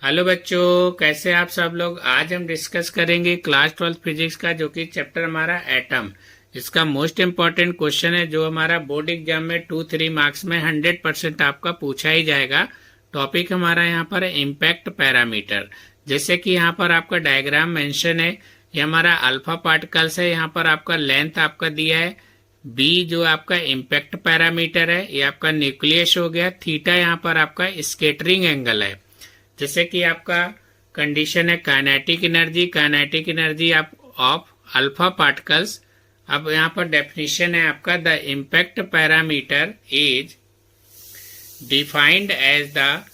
Hello बच्चों, कैसे आप सब लोग। आज हम डिस्कस करेंगे क्लास 12 फिजिक्स का, जो कि चैप्टर हमारा एटम। इसका मोस्ट इम्पॉर्टेंट क्वेश्चन है जो हमारा बोर्ड एग्जाम में 2-3 मार्क्स में 100% आपका पूछा ही जाएगा। टॉपिक हमारा यहाँ पर है इम्पैक्ट पैरामीटर। जैसे कि यहाँ पर आपका डायग्राम मेंशन है, ये हमारा अल्फा पार्टिकल्स है। यहाँ पर आपका लेंथ आपका दिया है बी, जो आपका इम्पैक्ट पैरामीटर है। ये आपका न्यूक्लियस हो गया। थीटा यहाँ पर आपका स्केटरिंग एंगल है। जैसे कि आपका कंडीशन है kinetic energy of alpha particles. अब यहाँ पर डेफिनेशन है आपका, the impact parameter is defined as the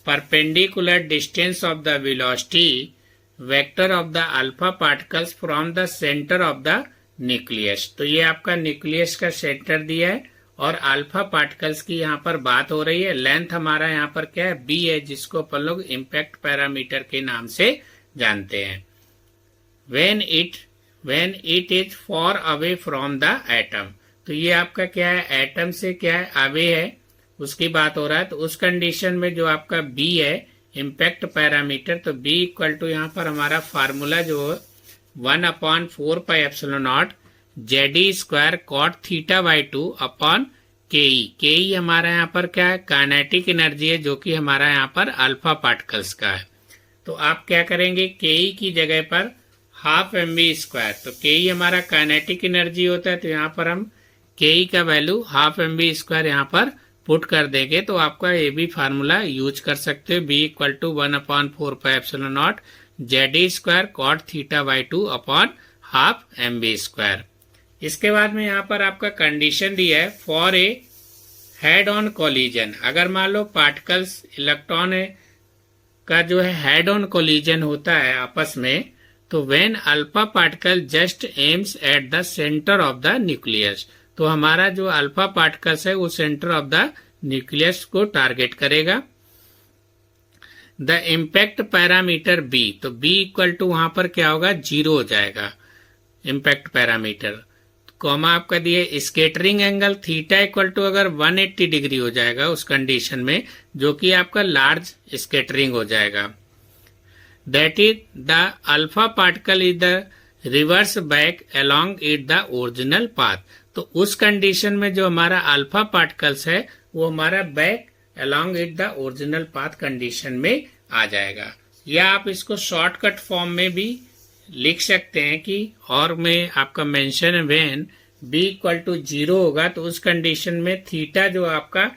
perpendicular distance of the velocity vector of the alpha particles from the centre of the nucleus. तो ये आपका न्यूक्लियस का सेंटर दिया है और अल्फा पार्टिकल्स की यहाँ पर बात हो रही है। लेंथ हमारा यहाँ पर क्या है, बी है, जिसको अपन लोग इम्पैक्ट पैरामीटर के नाम से जानते हैं। When it is for away from the atom, तो ये आपका क्या है, एटम से क्या है, अवे है, उसकी बात हो रहा है। तो उस कंडीशन में जो आपका बी है इम्पैक्ट पैरामीटर, तो बी इक्वल टू यहाँ पर हमारा फार्मूला जो 1/4πε0 ZE² cot θ/2 अपॉन KE हमारा यहाँ पर क्या है, काइनेटिक एनर्जी है, जो कि हमारा यहाँ पर अल्फा पार्टिकल्स का है। तो आप क्या करेंगे, KE की जगह पर हाफ mv², तो KE हमारा काइनेटिक एनर्जी होता है, तो यहाँ पर हम KE का वैल्यू हाफ mv² यहाँ पर पुट कर देंगे। तो आपका ये भी फार्मूला यूज कर सकते हो, B equal to 1/4πε0 ZE² cot θ/2 upon half mv²। इसके बाद में यहाँ पर आपका कंडीशन दिया है, for a head on collision. अगर मान लो पार्टिकल्स इलेक्ट्रॉन का जो है हेड ऑन कोलिजन होता है आपस में, तो when alpha particle just aims at the centre of the nucleus, तो हमारा जो अल्फा पार्टिकल्स है वो सेंटर ऑफ द न्यूक्लियस को टारगेट करेगा। द इम्पैक्ट पैरामीटर बी, तो बी इक्वल टू वहां पर क्या होगा, 0 हो जाएगा इम्पैक्ट पैरामीटर। कॉमा आपका दिए scattering angle theta equal to अगर 180 डिग्री हो जाएगा उस कंडीशन में, जो कि आपका लार्ज स्केटरिंग हो जाएगा। That is the alpha particle is the reverse back along it the original path. तो उस कंडीशन में जो हमारा अल्फा पार्टिकल्स है वो हमारा back along it the original path condition में आ जाएगा। या आप इसको शॉर्टकट फॉर्म में भी लिख सकते हैं कि, और में आपका मेंशन है व्हेन बी इक्वल टू 0 होगा, तो उस कंडीशन में थीटा जो आपका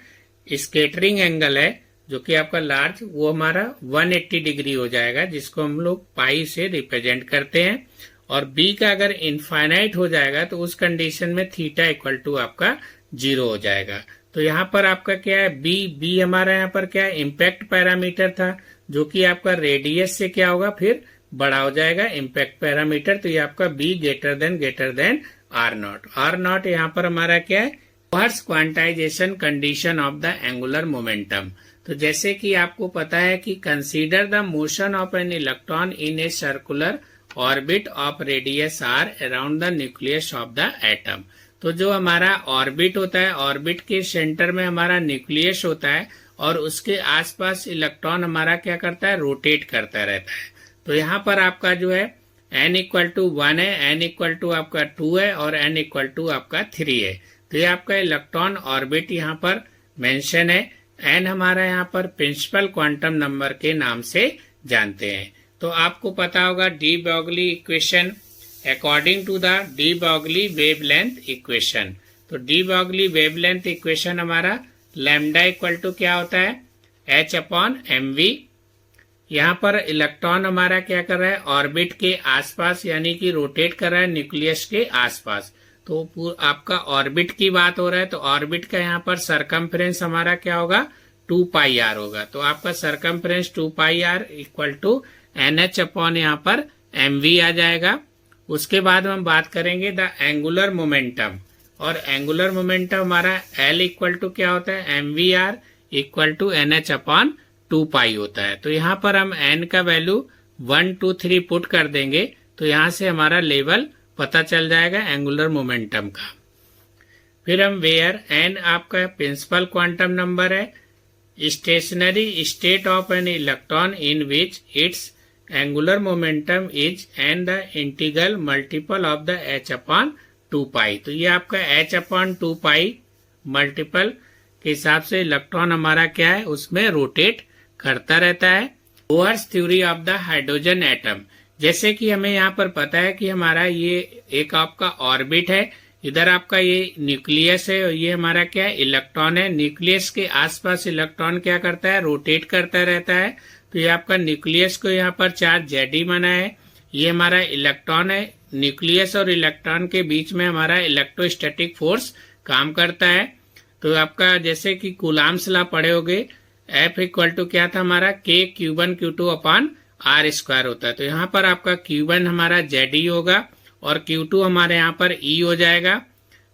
स्केटरिंग एंगल है, जो कि आपका लार्ज, वो हमारा 180 डिग्री हो जाएगा, जिसको हम लोग पाई से रिप्रेजेंट करते हैं। और बी का अगर इनफाइनाइट हो जाएगा तो उस कंडीशन में थीटा इक्वल टू आपका 0 हो जाएगा। तो यहाँ पर आपका क्या है, बी हमारा यहाँ पर क्या है, इम्पैक्ट पैरामीटर था, जो कि आपका रेडियस से क्या होगा, फिर बड़ा हो जाएगा इम्पैक्ट पैरामीटर। तो ये आपका बी ग्रेटर देन R0 यहाँ पर हमारा क्या है, फर्स quantization condition of the angular momentum. तो जैसे कि आपको पता है कि consider the motion of an electron in a circular orbit of radius r around the nucleus of the atom. तो जो हमारा ऑर्बिट होता है, ऑर्बिट के सेंटर में हमारा न्यूक्लियस होता है और उसके आसपास इलेक्ट्रॉन हमारा क्या करता है, रोटेट करता रहता है। तो यहाँ पर आपका जो है n इक्वल टू 1 है, n इक्वल टू आपका 2 है और n इक्वल टू आपका 3 है। तो ये आपका इलेक्ट्रॉन ऑर्बिट यहाँ पर मेंशन है। n हमारा यहाँ पर प्रिंसिपल क्वांटम नंबर के नाम से जानते हैं। तो आपको पता होगा de Broglie equation, according to the de Broglie wavelength equation. तो डी ब्रोगली वेवलेंथ इक्वेशन हमारा लैम्डा इक्वल टू क्या होता है, h/mv। यहाँ पर इलेक्ट्रॉन हमारा क्या कर रहा है, ऑर्बिट के आसपास, यानी कि रोटेट कर रहा है न्यूक्लियस के आसपास। तो आपका ऑर्बिट की बात हो रहा है, तो ऑर्बिट का यहाँ पर सरकमफ्रेंस हमारा क्या होगा, 2πr होगा। तो आपका circumference 2πr equal to NH upon यहाँ पर mv आ जाएगा। उसके बाद हम बात करेंगे द एंगुलर मोमेंटम, और एंगुलर मोमेंटम हमारा L इक्वल टू क्या होता है, mvr equal to NH upon 2π होता है। तो यहाँ पर हम n का वैल्यू 1, 2, 3 पुट कर देंगे, तो यहाँ से हमारा लेवल पता चल जाएगा एंगुलर मोमेंटम का। फिर हम वेयर n आपका प्रिंसिपल क्वांटम नंबर है, stationary state of an electron in which its angular momentum is and the integral multiple of the h upon 2 pi. तो ये आपका h upon 2 पाई मल्टीपल के हिसाब से इलेक्ट्रॉन हमारा क्या है, उसमें रोटेट करता रहता है। Bohr's theory of the hydrogen atom, जैसे कि हमें यहाँ पर पता है कि हमारा ये एक आपका ऑर्बिट है, इधर आपका ये न्यूक्लियस है और ये हमारा क्या है, इलेक्ट्रॉन है। न्यूक्लियस के आसपास इलेक्ट्रॉन क्या करता है, रोटेट करता रहता है। तो ये आपका न्यूक्लियस को यहाँ पर चार्ज Zd बना है, ये हमारा इलेक्ट्रॉन है। न्यूक्लियस और इलेक्ट्रॉन के बीच में हमारा इलेक्ट्रोस्टैटिक फोर्स काम करता है। तो आपका जैसे कि कूलाम्स लॉ पढ़े होगे, F इक्वल टू क्या था हमारा, K Q1 Q2 upon R square होता है। तो यहाँ पर आपका Q1 हमारा Zd होगा और Q2 हमारे यहाँ पर E हो जाएगा,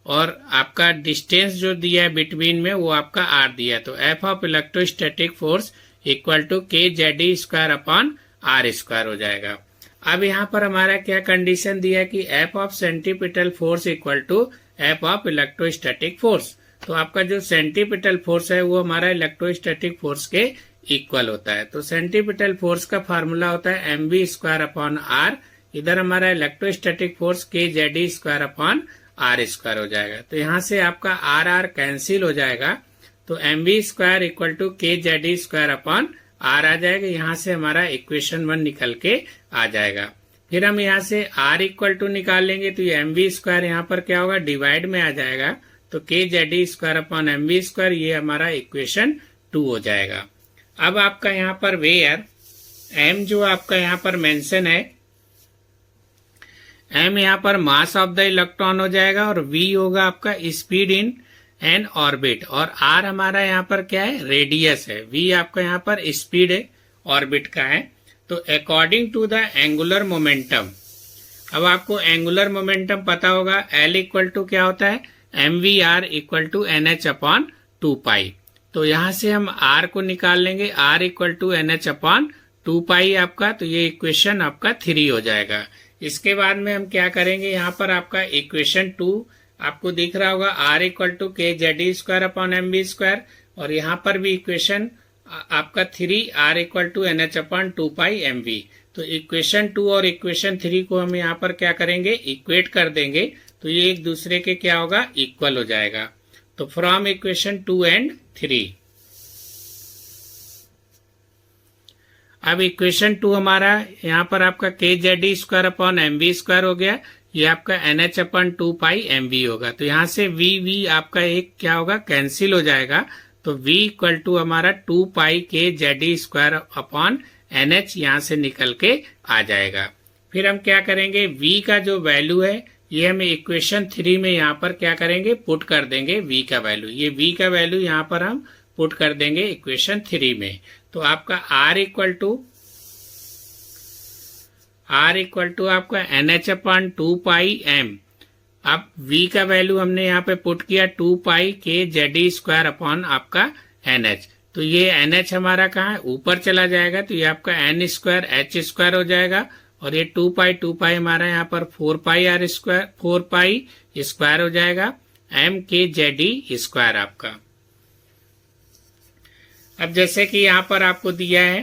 और आपका डिस्टेंस जो दिया है बिटवीन में वो आपका R दिया है। तो F of electrostatic force equal to K Zd square upon R square हो जाएगा। अब यहाँ पर हमारा क्या कंडीशन दिया है कि F of centripetal force equal to F of electrostatic force. तो आपका जो सेंटीपिटल फोर्स है वो हमारा इलेक्ट्रोस्टैटिक फोर्स के इक्वल होता है। तो सेंटीपिटल फोर्स का फार्मूला होता है mv स्क्वायर अपॉन r, इधर हमारा electrostatic force K Zd square upon R square हो जाएगा। तो यहाँ से आपका R कैंसिल हो जाएगा, तो mv square equal to K Zd square upon R आ जाएगा। यहाँ से हमारा इक्वेशन 1 निकल के आ जाएगा। फिर हम यहाँ से R इक्वल टू निकाल लेंगे, तो ये mv स्क्वायर यहाँ पर क्या होगा, डिवाइड में आ जाएगा। तो K Zd square upon mv square, ये हमारा इक्वेशन 2 हो जाएगा। अब आपका यहाँ पर वेयर m जो आपका यहाँ पर मेंशन है, m यहाँ पर मास ऑफ द इलेक्ट्रॉन हो जाएगा और v होगा आपका स्पीड इन एन ऑर्बिट, और r हमारा यहाँ पर क्या है, रेडियस है। v आपका यहाँ पर स्पीड है ऑर्बिट का है। तो according to the angular momentum, अब आपको एंगुलर मोमेंटम पता होगा, L इक्वल टू क्या होता है, mvr equal to nh upon 2 pi. तो यहाँ से हम r को निकाल लेंगे, r equal to nh upon 2 pi आपका। तो ये इक्वेशन आपका 3 हो जाएगा। इसके बाद में हम क्या करेंगे, यहाँ पर आपका इक्वेशन 2 आपको दिख रहा होगा, r equal to K Zd square upon mv square, और यहाँ पर भी इक्वेशन आपका 3 r equal to nh upon 2 pi mv। तो इक्वेशन 2 और इक्वेशन 3 को हम यहाँ पर क्या करेंगे, इक्वेट कर देंगे। तो ये एक दूसरे के क्या होगा, इक्वल हो जाएगा। तो फ्रॉम इक्वेशन 2 एंड 3, अब इक्वेशन 2 हमारा यहाँ पर आपका K Zd square upon mv square हो गया, ये आपका nh अपॉन 2 पाई mv होगा। तो यहाँ से v आपका एक क्या होगा, कैंसिल हो जाएगा। तो v इक्वल टू हमारा 2 पाई K Zd square upon nh यहाँ से निकल के आ जाएगा। फिर हम क्या करेंगे, v का जो वैल्यू है ये हम इक्वेशन 3 में यहाँ पर क्या करेंगे, पुट कर देंगे v का वैल्यू। ये v का वैल्यू यहाँ पर हम पुट कर देंगे इक्वेशन 3 में। तो आपका r इक्वल टू आपका nh अपॉन 2 पाई m। अब v का वैल्यू हमने यहाँ पे पुट किया 2 पाई K Zd स्क्वायर अपॉन आपका nh। तो ये nh हमारा कहाँ है, ऊपर चला जाएगा। तो ये आपका n स्क्वायर h स्क्वायर हो जाएगा, और ये 2 पाई हमारा यहाँ पर 4 पाई r स्क्वायर, 4 पाई स्क्वायर हो जाएगा m K Zd स्क्वायर आपका। अब जैसे कि यहाँ पर आपको दिया है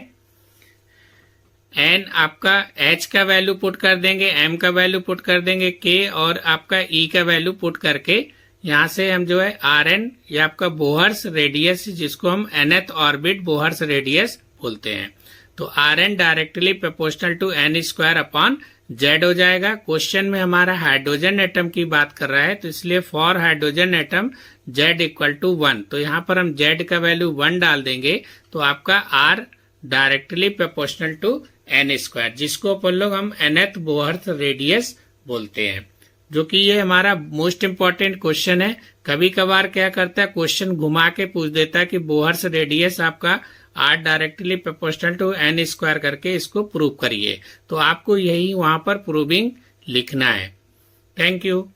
n, आपका h का वैल्यू पुट कर देंगे, m का वैल्यू पुट कर देंगे, k और आपका e का वैल्यू पुट करके यहाँ से हम जो है Rn, ये आपका बोहर्स रेडियस, जिसको हम nth ऑर्बिट बोहर्स रेडियस बोलते हैं। तो Rn directly proportional to n square upon z हो जाएगा। क्वेश्चन में हमारा हाइड्रोजन एटम की बात कर रहा है, तो इसलिए for hydrogen atom z equal to 1। तो यहाँ पर हम z का वैल्यू 1 डाल देंगे, तो आपका r directly proportional to n square, जिसको अपन लोग हम nth बोहर्स रेडियस बोलते हैं, जो कि ये हमारा मोस्ट इम्पोर्टेंट क्वेश्चन है। कभी कभार क्या करता है, क्वेश्चन घुमा के पूछ देता है कि बोहर्स रेडियस आपका r directly proportional to n square करके इसको प्रूव करिए। तो आपको यही वहां पर प्रूविंग लिखना है। Thank you.